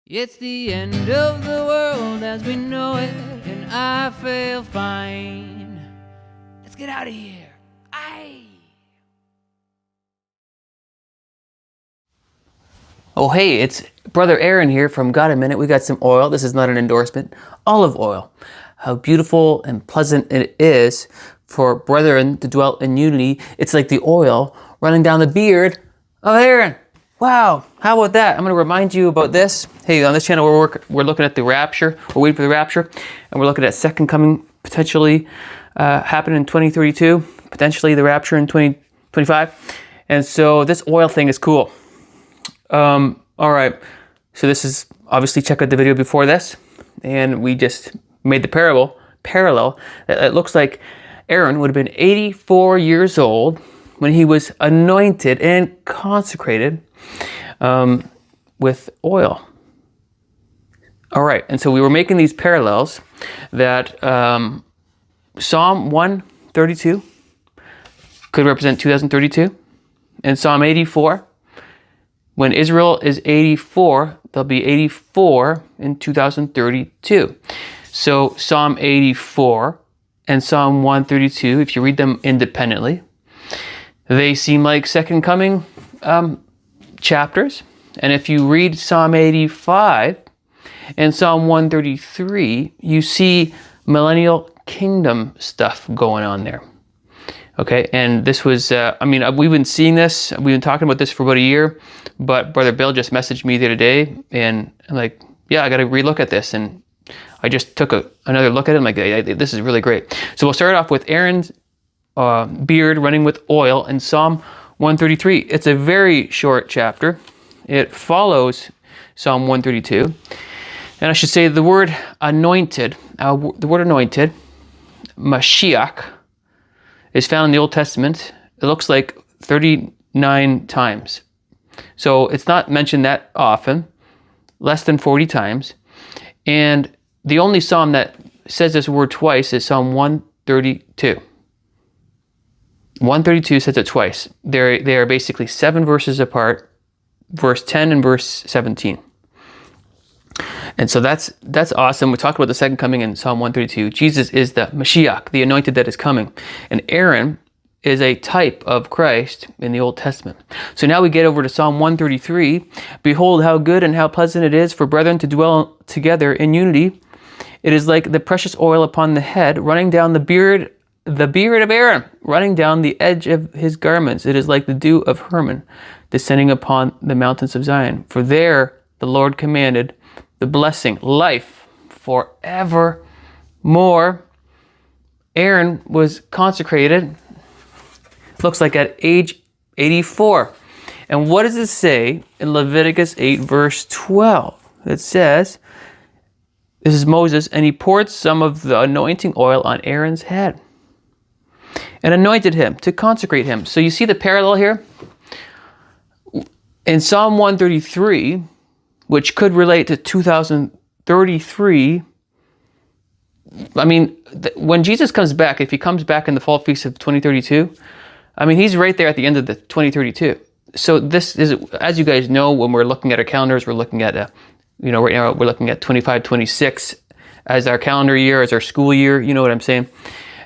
It's the end of the world as we know it, and I feel fine. Let's get out of here. Aye. Oh, hey, it's Brother Aaron here from Got a Minute. We got some oil. This is not an endorsement. Olive oil. How beautiful and pleasant it is for brethren to dwell in unity. It's like the oil running down the beard of Aaron. Wow, how about that? I'm going to remind you about this. Hey, on this channel we're looking at the rapture. We're waiting for the rapture, and we're looking at second coming potentially happen in 2032, potentially the rapture in 2025. And so this oil thing is cool. All right, so this is obviously, check out the video before this, and we just made the parallel. It looks like Aaron would have been 84 years old when he was anointed and consecrated with oil. All right, and so we were making these parallels that Psalm 132 could represent 2032, and Psalm 84, when Israel is 84, they'll be 84 in 2032. So Psalm 84 and Psalm 132, if you read them independently, they seem like second coming chapters. And if you read Psalm 85 and Psalm 133, you see millennial kingdom stuff going on there. Okay, and this was, we've been seeing this, we've been talking about this for about a year, but Brother Bill just messaged me the other day, and I'm like, yeah, I got to relook at this, and I just took another look at it. I'm like, this is really great. So we'll start off with Aaron's beard running with oil in Psalm 133. It's a very short chapter. It follows Psalm 132. And I should say the word anointed, Mashiach, is found in the Old Testament. It looks like 39 times. So it's not mentioned that often, less than 40 times. And the only psalm that says this word twice is Psalm 132. 132 says it twice. They are basically 7 verses apart, verse 10 and verse 17. And so that's awesome. We talked about the second coming in Psalm 132. Jesus is the Mashiach, the anointed that is coming. And Aaron is a type of Christ in the Old Testament. So now we get over to Psalm 133. Behold how good and how pleasant it is for brethren to dwell together in unity. It is like the precious oil upon the head, running down the beard of Aaron, running down the edge of his garments. It is like the dew of Hermon, descending upon the mountains of Zion. For there the Lord commanded the blessing, life forevermore. Aaron was consecrated, looks like at age 84. And what does it say in Leviticus 8 verse 12? It says, this is Moses, and he poured some of the anointing oil on Aaron's head and anointed him to consecrate him. So you see the parallel here? In Psalm 133, which could relate to 2033, when Jesus comes back, if he comes back in the fall feast of 2032, he's right there at the end of the 2032. So this is, as you guys know, when we're looking at our calendars, we're looking at, right now we're looking at 25, 26 as our calendar year, as our school year, you know what I'm saying?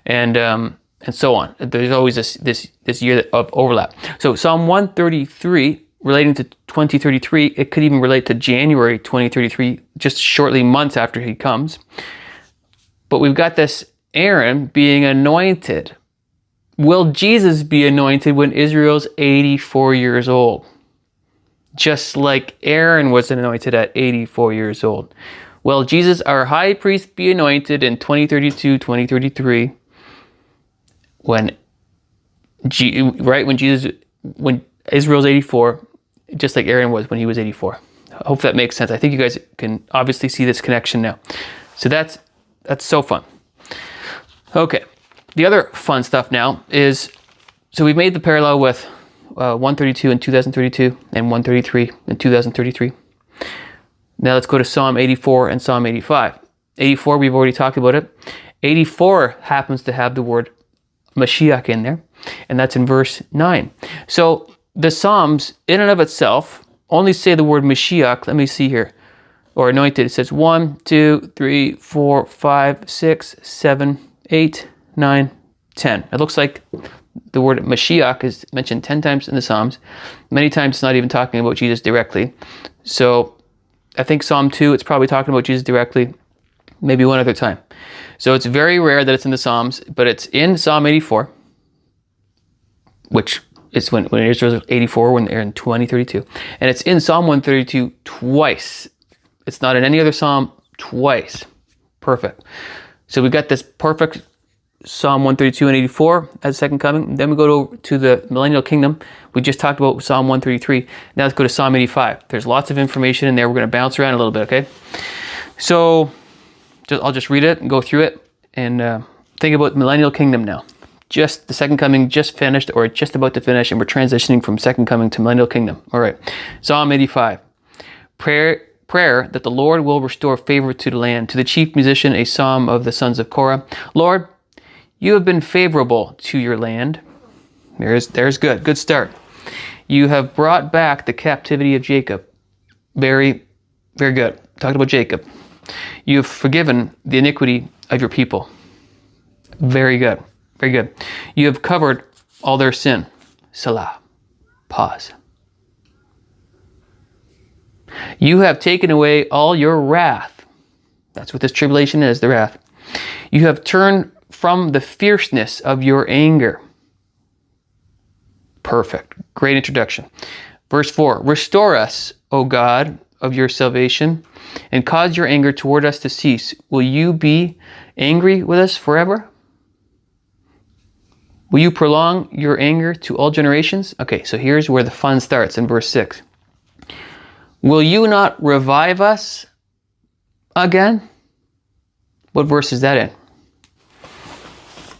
And so on. There's always this year of overlap. So Psalm 133, relating to 2033, it could even relate to January 2033, just shortly months after he comes. But we've got this Aaron being anointed. Will Jesus be anointed when Israel's 84 years old? Just like Aaron was anointed at 84 years old. Will Jesus, our high priest, be anointed in 2032, 2033? When Israel's 84, just like Aaron was when he was 84. I hope that makes sense. I think you guys can obviously see this connection now. So that's so fun. Okay, the other fun stuff now is, so we've made the parallel with 132 in 2032 and 133 in 2033. Now let's go to Psalm 84 and Psalm 85. 84, we've already talked about it. 84 happens to have the word Mashiach in there, and that's in verse 9. So the Psalms, in and of itself, only say the word Mashiach. Let me see here. or anointed. It says 1, 2, 3, 4, 5, 6, 7, 8, 9, 10. It looks like the word Mashiach is mentioned 10 times in the Psalms. Many times it's not even talking about Jesus directly. So I think Psalm 2, it's probably talking about Jesus directly, maybe one other time. So it's very rare that it's in the Psalms, but it's in Psalm 84, which is when Israel's 84, when they're in 2032. And it's in Psalm 132 twice. It's not in any other Psalm twice. Perfect. So we got this perfect Psalm 132 and 84 as second coming. Then we go to the Millennial Kingdom. We just talked about Psalm 133. Now let's go to Psalm 85. There's lots of information in there. We're going to bounce around a little bit, okay? So I'll just read it and go through it and think about Millennial Kingdom now. Just the second coming just finished or just about to finish, and we're transitioning from second coming to Millennial Kingdom. All right. Psalm 85. Prayer that the Lord will restore favor to the land. To the chief musician, a psalm of the sons of Korah. Lord, you have been favorable to your land. There's good. Good start. You have brought back the captivity of Jacob. Very, very good. Talked about Jacob. You have forgiven the iniquity of your people. Very good. Very good. You have covered all their sin. Salah. Pause. You have taken away all your wrath. That's what this tribulation is, the wrath. You have turned from the fierceness of your anger. Perfect. Great introduction. Verse 4. Restore us, O God, of your salvation, and cause your anger toward us to cease. Will you be angry with us forever? Will you prolong your anger to all generations? Okay, so here's where the fun starts in verse 6. Will you not revive us again? What verse is that in?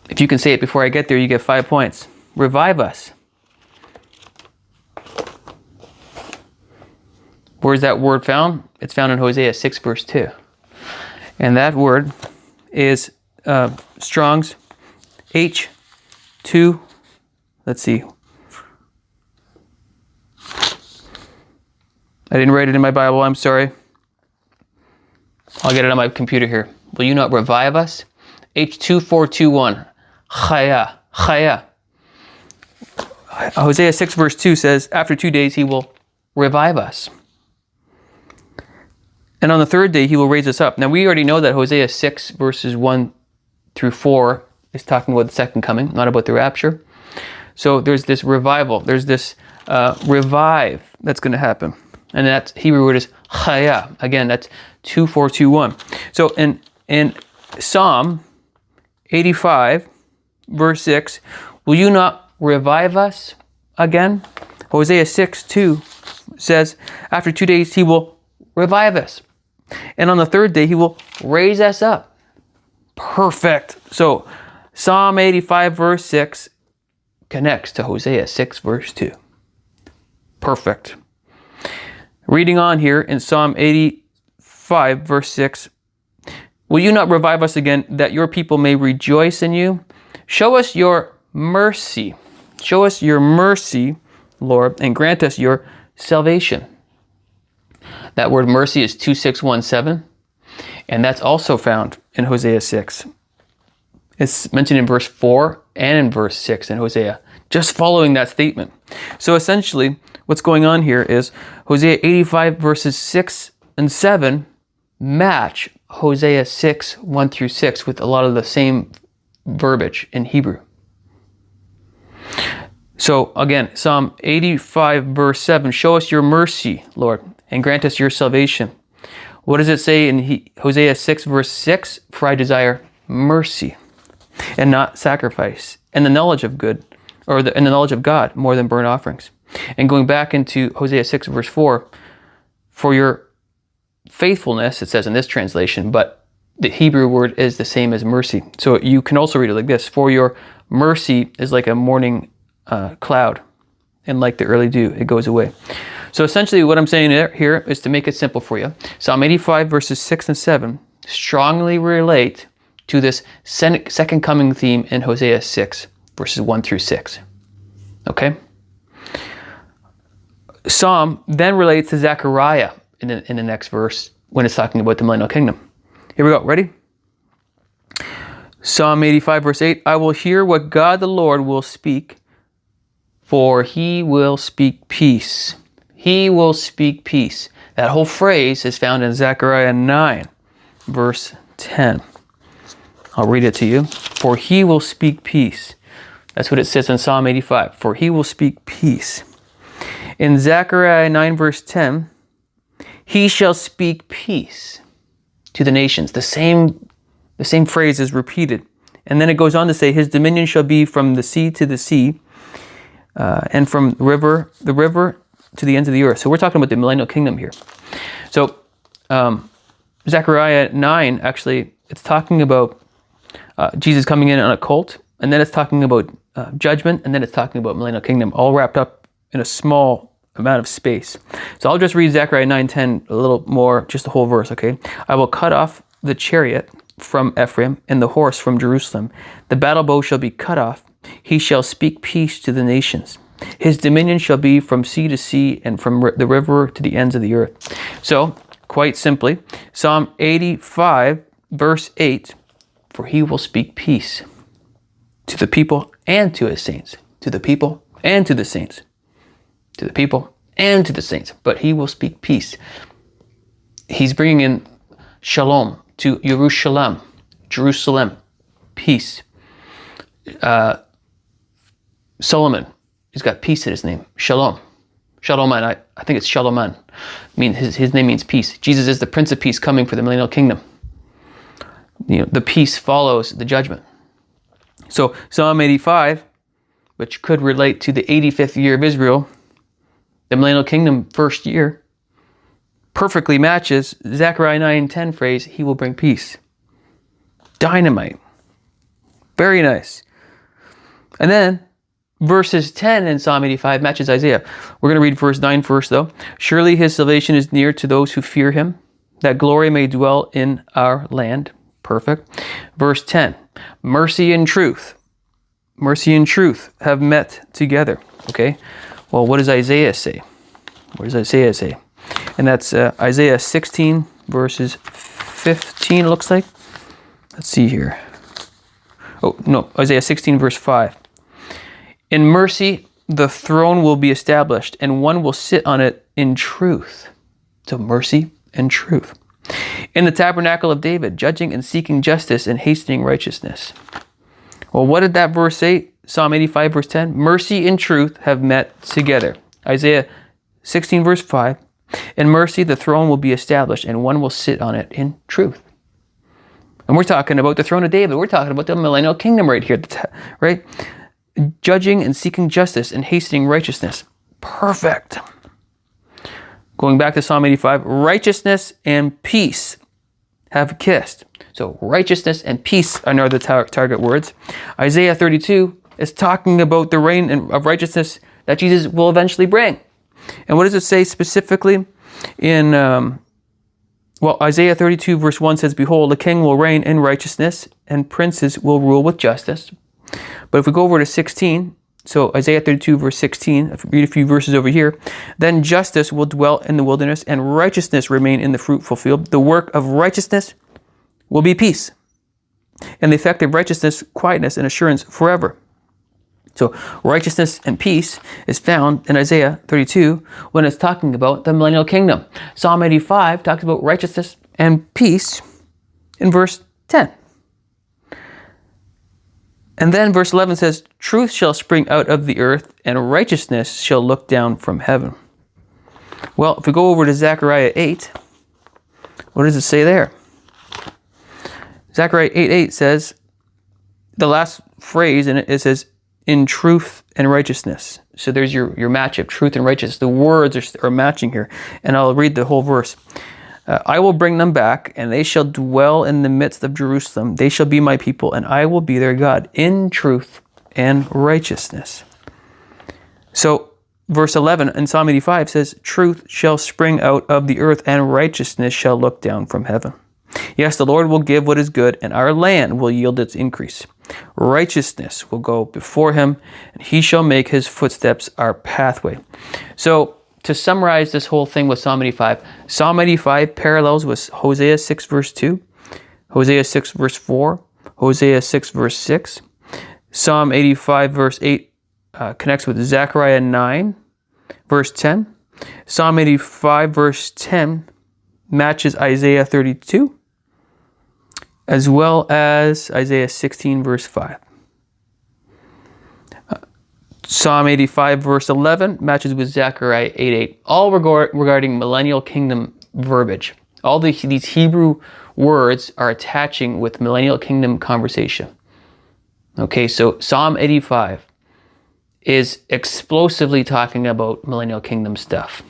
If you can say it before I get there, you get 5 points. Revive us. Where's that word found? It's found in Hosea 6, verse 2. And that word is Strong's H2. Let's see. I didn't write it in my Bible. I'm sorry. I'll get it on my computer here. Will you not revive us? H2421. Chaya. Chaya. Hosea 6, verse 2 says, after 2 days he will revive us. And on the third day he will raise us up. Now we already know that Hosea 6, verses 1 through 4 is talking about the second coming, not about the rapture. So there's this revival. There's this revive that's going to happen. And that Hebrew word is chaya. Again, that's 2421. So in Psalm 85, verse 6, will you not revive us again? Hosea 6, 2 says, after 2 days he will revive us. And on the third day he will raise us up. Perfect. So Psalm 85, verse 6 connects to Hosea 6, verse 2. Perfect. Reading on here in Psalm 85, verse 6, will you not revive us again, that your people may rejoice in you? Show us your mercy. Show us your mercy, Lord, and grant us your salvation. That word mercy is 2617, and that's also found in Hosea 6. It's mentioned in verse 4 and in verse 6 in Hosea, just following that statement. So essentially, what's going on here is Hosea 85 verses 6 and 7 match Hosea 6, 1 through 6 with a lot of the same verbiage in Hebrew. So again, Psalm 85 verse 7, show us your mercy, Lord, and grant us your salvation. What does it say in Hosea 6 verse 6? For I desire mercy and not sacrifice, and the knowledge of good, and the knowledge of God more than burnt offerings. And going back into Hosea 6 verse 4, for your faithfulness, it says in this translation, but the Hebrew word is the same as mercy. So you can also read it like this, for your mercy is like a morning cloud, and like the early dew, it goes away. So essentially what I'm saying here is to make it simple for you. Psalm 85 verses 6 and 7 strongly relate to this second coming theme in Hosea 6 verses 1 through 6. Okay? Psalm then relates to Zechariah in the next verse when it's talking about the millennial kingdom. Here we go. Ready? Psalm 85 verse 8, I will hear what God the Lord will speak, for he will speak peace. He will speak peace. That whole phrase is found in Zechariah 9 verse 10. I'll read it to you. For he will speak peace. That's what it says in Psalm 85. For he will speak peace. In Zechariah 9 verse 10, he shall speak peace to the nations. The same phrase is repeated. And then it goes on to say, his dominion shall be from the sea to the sea, and from the river to the ends of the earth. So we're talking about the millennial kingdom here. So Zechariah 9, actually, it's talking about Jesus coming in on a colt, and then it's talking about judgment, and then it's talking about millennial kingdom, all wrapped up in a small amount of space. So I'll just read Zechariah 9:10 a little more, just the whole verse, okay? I will cut off the chariot from Ephraim and the horse from Jerusalem. The battle bow shall be cut off. He shall speak peace to the nations. His dominion shall be from sea to sea and from the river to the ends of the earth. So, quite simply, Psalm 85 verse 8, for he will speak peace to the people and to his saints. To the people and to the saints. To the people and to the saints. But he will speak peace. He's bringing in shalom to Jerusalem, peace. Solomon, he's got peace in his name. Shalom. Shaloman, I think it's Shaloman. His name means peace. Jesus is the Prince of Peace coming for the millennial kingdom. The peace follows the judgment. So Psalm 85, which could relate to the 85th year of Israel, the millennial kingdom first year, perfectly matches Zechariah 9:10 phrase, he will bring peace. Dynamite. Very nice. And then verses 10 in Psalm 85 matches Isaiah. We're going to read verse 9 first though. Surely his salvation is near to those who fear him, that glory may dwell in our land. Perfect. Verse 10, mercy and truth have met together. Okay. Well, what does Isaiah say? What does Isaiah say? And that's Isaiah 16 verses 15, it looks like. Let's see here. Oh, no, Isaiah 16 verse 5. In mercy, the throne will be established, and one will sit on it in truth. So mercy and truth. In the tabernacle of David, judging and seeking justice and hastening righteousness. Well, what did that verse say? Psalm 85 verse 10. Mercy and truth have met together. Isaiah 16 verse 5. In mercy, the throne will be established, and one will sit on it in truth. And we're talking about the throne of David. We're talking about the millennial kingdom right here, right? Judging and seeking justice and hastening righteousness. Perfect. Going back to Psalm 85, righteousness and peace have kissed. So righteousness and peace are the target words. Isaiah 32 is talking about the reign of righteousness that Jesus will eventually bring. And what does it say specifically in, Isaiah 32 verse 1 says, behold, the king will reign in righteousness and princes will rule with justice. But if we go over to 16, so Isaiah 32 verse 16, read a few verses over here, then justice will dwell in the wilderness and righteousness remain in the fruitful field. The work of righteousness will be peace, and the effect of righteousness, quietness and assurance forever. So righteousness and peace is found in Isaiah 32 when it's talking about the millennial kingdom. Psalm 85 talks about righteousness and peace in verse 10. And then verse 11 says, truth shall spring out of the earth and righteousness shall look down from heaven. Well, if we go over to Zechariah 8, what does it say there? Zechariah 8:8 says, the last phrase in it says, in truth and righteousness. So there's your matchup, truth and righteousness. The words are matching here. And I'll read the whole verse. I will bring them back, and they shall dwell in the midst of Jerusalem. They shall be my people, and I will be their God, in truth and righteousness. So verse 11 in Psalm 85 says, truth shall spring out of the earth, and righteousness shall look down from heaven. Yes, the Lord will give what is good, and our land will yield its increase. Righteousness will go before him, and he shall make his footsteps our pathway. So to summarize this whole thing with Psalm 85, Psalm 85 parallels with Hosea 6 verse 2, Hosea 6 verse 4, Hosea 6 verse 6. Psalm 85 verse 8 connects with Zechariah 9 verse 10. Psalm 85 verse 10 matches Isaiah 32, as well as Isaiah 16 verse 5. Psalm 85 verse 11 matches with Zechariah 8:8, all regarding millennial kingdom verbiage. All these Hebrew words are attaching with millennial kingdom conversation. Okay, so Psalm 85 is explosively talking about millennial kingdom stuff.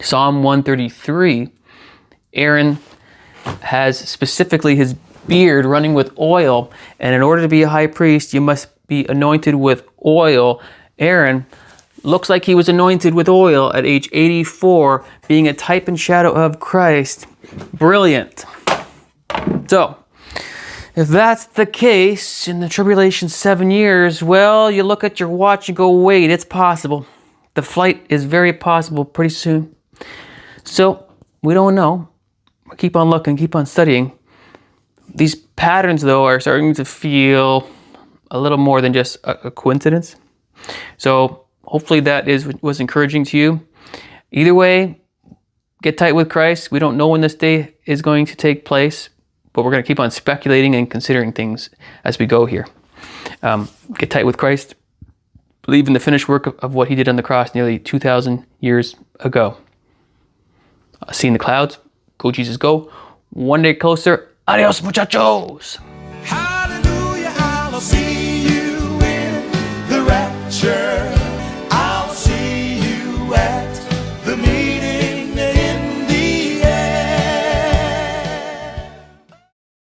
Psalm 133, Aaron has specifically his beard running with oil, and in order to be a high priest, you must be anointed with oil. Aaron looks like he was anointed with oil at age 84, being a type and shadow of Christ. Brilliant. So, if that's the case in the tribulation 7 years, well, you look at your watch and go, wait, it's possible. The flight is very possible pretty soon. So, we don't know. Keep on looking, keep on studying. These patterns, though, are starting to feel a little more than just a coincidence. So hopefully that was encouraging to you. Either way, get tight with Christ. We don't know when this day is going to take place, but we're going to keep on speculating and considering things as we go here. Get tight with Christ. Believe in the finished work of what he did on the cross nearly 2,000 years ago. See you in the clouds. Go Jesus, go. One day closer. Adios, muchachos. Hallelujah, I'll see